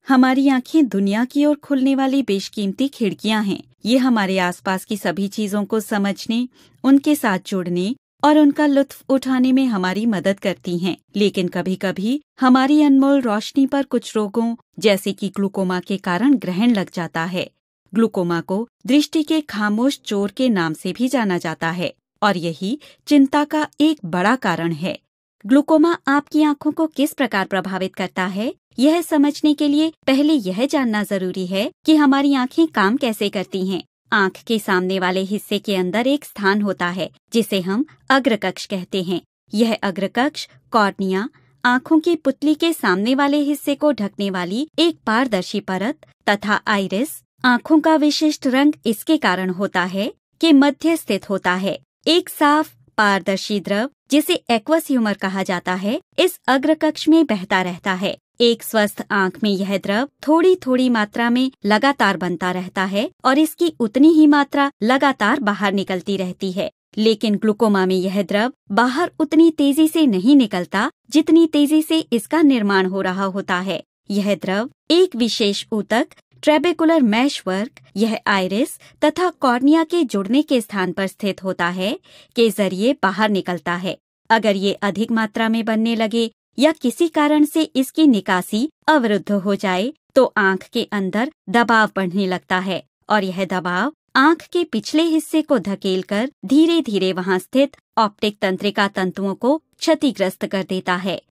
हमारी आंखें दुनिया की ओर खुलने वाली बेशकीमती खिड़कियां हैं। ये हमारे आसपास की सभी चीजों को समझने, उनके साथ जुड़ने और उनका लुत्फ उठाने में हमारी मदद करती हैं। लेकिन कभी कभी हमारी अनमोल रोशनी पर कुछ रोगों जैसे कि ग्लूकोमा के कारण ग्रहण लग जाता है। ग्लूकोमा को दृष्टि के खामोश चोर के नाम से भी जाना जाता है और यही चिंता का एक बड़ा कारण है। ग्लूकोमा आपकी आंखों को किस प्रकार प्रभावित करता है, यह समझने के लिए पहले यह जानना जरूरी है कि हमारी आंखें काम कैसे करती हैं। आंख के सामने वाले हिस्से के अंदर एक स्थान होता है जिसे हम अग्रकक्ष कहते हैं। यह अग्रकक्ष कॉर्निया, आंखों की पुतली के सामने वाले हिस्से को ढकने वाली एक पारदर्शी परत तथा आइरिस, आंखों का विशिष्ट रंग इसके कारण होता है कि मध्य स्थित होता है। एक साफ पारदर्शी द्रव जिसे एक्वस ह्यूमर कहा जाता है, इस अग्रकक्ष में बहता रहता है। एक स्वस्थ आंख में यह द्रव थोड़ी थोड़ी मात्रा में लगातार बनता रहता है और इसकी उतनी ही मात्रा लगातार बाहर निकलती रहती है। लेकिन ग्लूकोमा में यह द्रव बाहर उतनी तेजी से नहीं निकलता जितनी तेजी से इसका निर्माण हो रहा होता है। यह द्रव एक विशेष ऊतक ट्रेबेकुलर मैशवर्क, यह आइरिस तथा कॉर्निया के जुड़ने के स्थान पर स्थित होता है, के जरिए बाहर निकलता है। अगर ये अधिक मात्रा में बनने लगे या किसी कारण से इसकी निकासी अवरुद्ध हो जाए तो आंख के अंदर दबाव बढ़ने लगता है और यह दबाव आंख के पिछले हिस्से को धकेलकर धीरे धीरे वहां स्थित ऑप्टिक तंत्रिका तंतुओं को क्षतिग्रस्त कर देता है।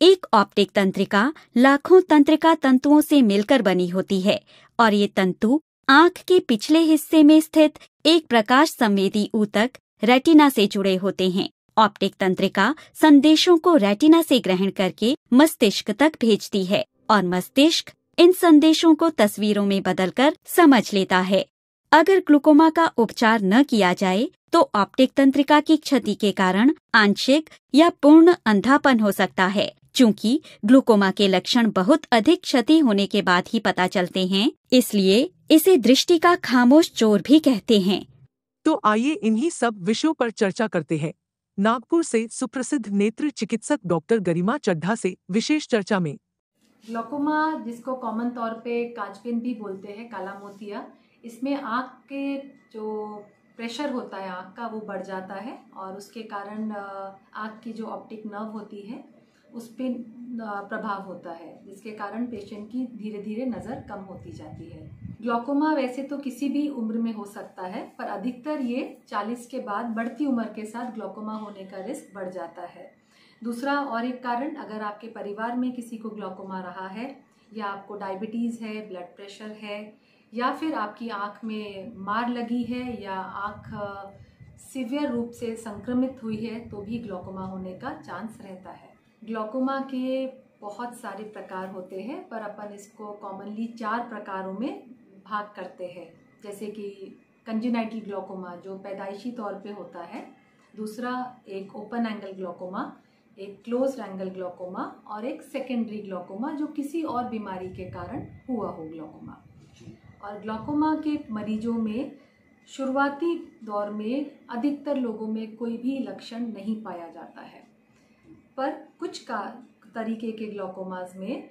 एक ऑप्टिक तंत्रिका लाखों तंत्रिका तंतुओं से मिलकर बनी होती है और ये तंतु आंख के पिछले हिस्से में स्थित एक प्रकाश संवेदी ऊतक रेटिना से जुड़े होते हैं। ऑप्टिक तंत्रिका संदेशों को रेटिना से ग्रहण करके मस्तिष्क तक भेजती है और मस्तिष्क इन संदेशों को तस्वीरों में बदलकर समझ लेता है। अगर ग्लूकोमा का उपचार न किया जाए तो ऑप्टिक तंत्रिका की क्षति के कारण आंशिक या पूर्ण अंधापन हो सकता है। चूंकि ग्लूकोमा के लक्षण बहुत अधिक क्षति होने के बाद ही पता चलते हैं, इसलिए इसे दृष्टि का खामोश चोर भी कहते हैं। तो आइए इन्हीं सब विषयों पर चर्चा करते हैं। नागपुर से सुप्रसिद्ध नेत्र चिकित्सक डॉक्टर गरिमा चड्ढा से विशेष चर्चा में। ग्लूकोमा, जिसको कॉमन तौर पे काचपिन भी बोलते हैं, काला मोतिया, इसमें आँख के जो प्रेशर होता है आँख का वो बढ़ जाता है और उसके कारण आँख की जो ऑप्टिक नर्व होती है उस पर प्रभाव होता है, जिसके कारण पेशेंट की धीरे धीरे नज़र कम होती जाती है। ग्लूकोमा वैसे तो किसी भी उम्र में हो सकता है, पर अधिकतर ये 40 के बाद बढ़ती उम्र के साथ ग्लूकोमा होने का रिस्क बढ़ जाता है। दूसरा और एक कारण, अगर आपके परिवार में किसी को ग्लूकोमा रहा है या आपको डायबिटीज़ है, ब्लड प्रेशर है या फिर आपकी आँख में मार लगी है या आँख सीवियर रूप से संक्रमित हुई है तो भी ग्लूकोमा होने का चांस रहता है। ग्लूकोमा के बहुत सारे प्रकार होते हैं, पर अपन इसको कॉमनली 4 प्रकारों में भाग करते हैं, जैसे कि कंजेनाइटल ग्लूकोमा जो पैदाइशी तौर पे होता है, दूसरा एक ओपन एंगल ग्लूकोमा, एक क्लोज एंगल ग्लूकोमा और एक सेकेंडरी ग्लूकोमा जो किसी और बीमारी के कारण हुआ हो ग्लूकोमा। और ग्लूकोमा के मरीजों में शुरुआती दौर में अधिकतर लोगों में कोई भी लक्षण नहीं पाया जाता है, पर कुछ तरीके के ग्लूकोमास में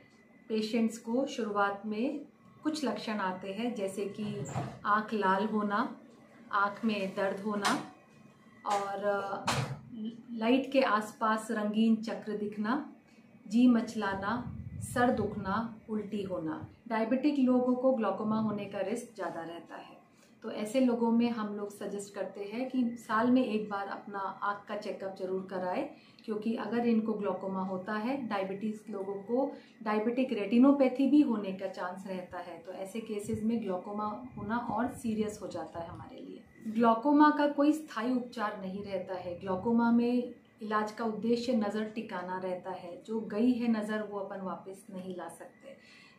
पेशेंट्स को शुरुआत में कुछ लक्षण आते हैं, जैसे कि आँख लाल होना, आँख में दर्द होना और लाइट के आसपास रंगीन चक्र दिखना, जी मचलाना, सर दुखना, उल्टी होना। डायबिटिक लोगों को ग्लूकोमा होने का रिस्क ज़्यादा रहता है, तो ऐसे लोगों में हम लोग सजेस्ट करते हैं कि साल में एक बार अपना आँख का चेकअप जरूर कराएं, क्योंकि अगर इनको ग्लूकोमा होता है, डायबिटीज़ लोगों को डायबिटिक रेटिनोपैथी भी होने का चांस रहता है, तो ऐसे केसेस में ग्लूकोमा होना और सीरियस हो जाता है हमारे लिए। ग्लूकोमा का कोई स्थायी उपचार नहीं रहता है। ग्लूकोमा में इलाज का उद्देश्य नज़र टिकाना रहता है। जो गई है नज़र वो अपन वापस नहीं ला सकते,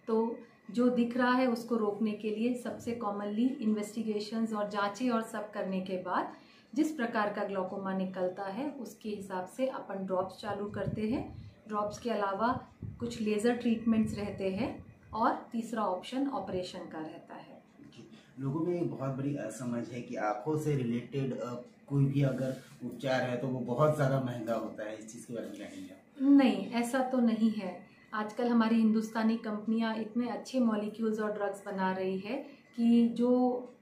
तो जो दिख रहा है उसको रोकने के लिए सबसे कॉमनली इन्वेस्टिगेशंस और जांचें और सब करने के बाद जिस प्रकार का ग्लूकोमा निकलता है उसके हिसाब से अपन ड्रॉप्स चालू करते हैं। ड्रॉप्स के अलावा कुछ लेज़र ट्रीटमेंट्स रहते हैं और तीसरा ऑप्शन ऑपरेशन का रहता है। लोगों में बहुत बड़ी असमझ है कि आँखों से रिलेटेड कोई भी अगर उपचार है तो वो बहुत ज़्यादा महंगा होता है। इस चीज़ के बारे में क्या कहेंगे? नहीं, ऐसा तो नहीं है। आजकल हमारी हिंदुस्तानी कंपनियां इतने अच्छे मॉलिक्यूल्स और ड्रग्स बना रही है कि जो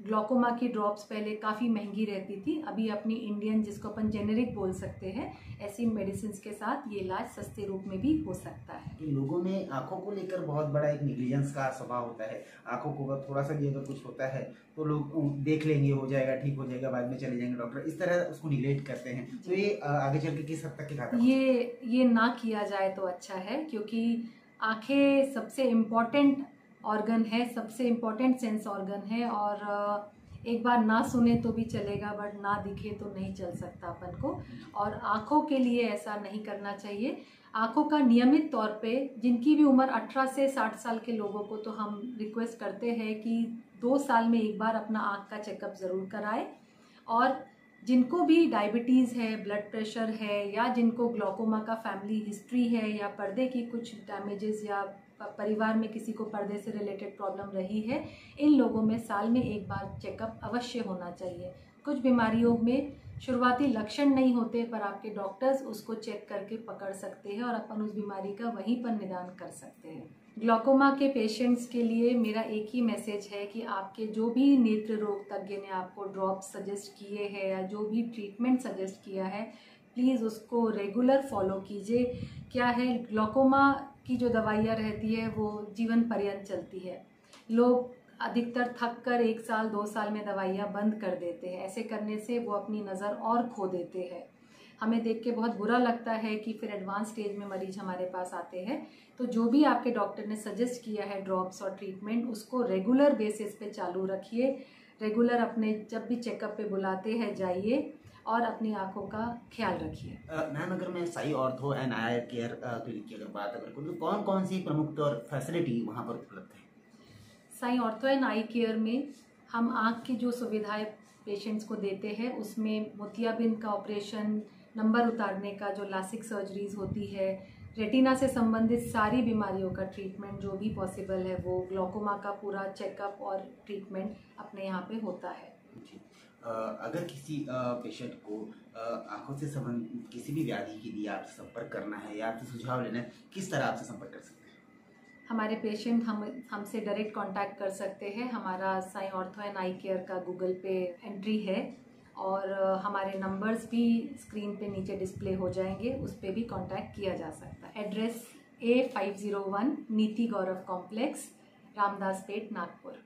ग्लूकोमा की ड्रॉप्स पहले काफ़ी महंगी रहती थी, अभी अपनी इंडियन, जिसको अपन जेनेरिक बोल सकते हैं, ऐसी मेडिसिन के साथ ये इलाज सस्ते रूप में भी हो सकता है। कि लोगों में आंखों को लेकर बहुत बड़ा एक निग्लिजेंस का स्वभाव होता है। आंखों को अगर थोड़ा सा भी अगर कुछ होता है तो लोग देख लेंगे, हो जाएगा, ठीक हो जाएगा, बाद में चले जाएंगे डॉक्टर, इस तरह उसको निग्लेक्ट करते हैं। तो ये आगे चल के किस हद तक घातक ये ना किया जाए तो अच्छा है, क्योंकि आंखें सबसे इम्पॉर्टेंट ऑर्गन है, सबसे इम्पॉर्टेंट सेंस ऑर्गन है, और एक बार ना सुने तो भी चलेगा, बट ना दिखे तो नहीं चल सकता अपन को। और आँखों के लिए ऐसा नहीं करना चाहिए। आँखों का नियमित तौर पे, जिनकी भी उम्र 18 से 60 साल के लोगों को तो हम रिक्वेस्ट करते हैं कि 2 साल में एक बार अपना आँख का चेकअप ज़रूर कराएं। और जिनको भी डायबिटीज़ है, ब्लड प्रेशर है, या जिनको ग्लूकोमा का फैमिली हिस्ट्री है, या पर्दे की कुछ डैमेजेस, या परिवार में किसी को पर्दे से रिलेटेड प्रॉब्लम रही है, इन लोगों में साल में एक बार चेकअप अवश्य होना चाहिए। कुछ बीमारियों में शुरुआती लक्षण नहीं होते, पर आपके डॉक्टर्स उसको चेक करके पकड़ सकते हैं और अपन उस बीमारी का वहीं पर निदान कर सकते हैं। ग्लूकोमा के पेशेंट्स के लिए मेरा एक ही मैसेज है कि आपके जो भी नेत्र रोग तज्ञ ने आपको ड्रॉप सजेस्ट किए हैं या जो भी ट्रीटमेंट सजेस्ट किया है, प्लीज़ उसको रेगुलर फॉलो कीजिए। क्या है, ग्लूकोमा की जो दवाइयाँ रहती है वो जीवन पर्यंत चलती है। लोग अधिकतर थक कर 1 साल 2 साल में दवाइयाँ बंद कर देते हैं। ऐसे करने से वो अपनी नज़र और खो देते हैं। हमें देख के बहुत बुरा लगता है कि फिर एडवांस स्टेज में मरीज हमारे पास आते हैं। तो जो भी आपके डॉक्टर ने सजेस्ट किया है ड्रॉप्स और ट्रीटमेंट, उसको रेगुलर बेसिस पे चालू रखिए। रेगुलर अपने जब भी चेकअप पे बुलाते हैं जाइए और अपनी आंखों का ख्याल रखिए। मैम, अगर मैं Sai ortho and I care clinic की अगर बात अगर करूँ तो कौन कौन सी प्रमुख और फैसिलिटी वहाँ पर उपलब्ध है? Sai ortho and I care में हम आँख की जो सुविधाएं पेशेंट्स को देते हैं, उसमें मोतियाबिंद का ऑपरेशन, नंबर उतारने का जो लासिक सर्जरीज होती है, रेटिना से संबंधित सारी बीमारियों का ट्रीटमेंट जो भी पॉसिबल है, वो ग्लूकोमा का पूरा चेकअप और ट्रीटमेंट अपने यहाँ पे होता है। अगर किसी पेशेंट को आंखों से संबंधित किसी भी व्याधि के लिए आपसे संपर्क करना है या आपसे सुझाव लेना है, किस तरह आपसे संपर्क कर सकते हैं? हमारे पेशेंट हमसे डायरेक्ट कांटेक्ट कर सकते हैं। हमारा Sai ortho and I care का गूगल पे एंट्री है, और हमारे नंबर्स भी स्क्रीन पे नीचे डिस्प्ले हो जाएंगे, उस पर भी कांटेक्ट किया जा सकता है। एड्रेस A501 नीति गौरव कॉम्प्लेक्स, रामदास पेट, नागपुर।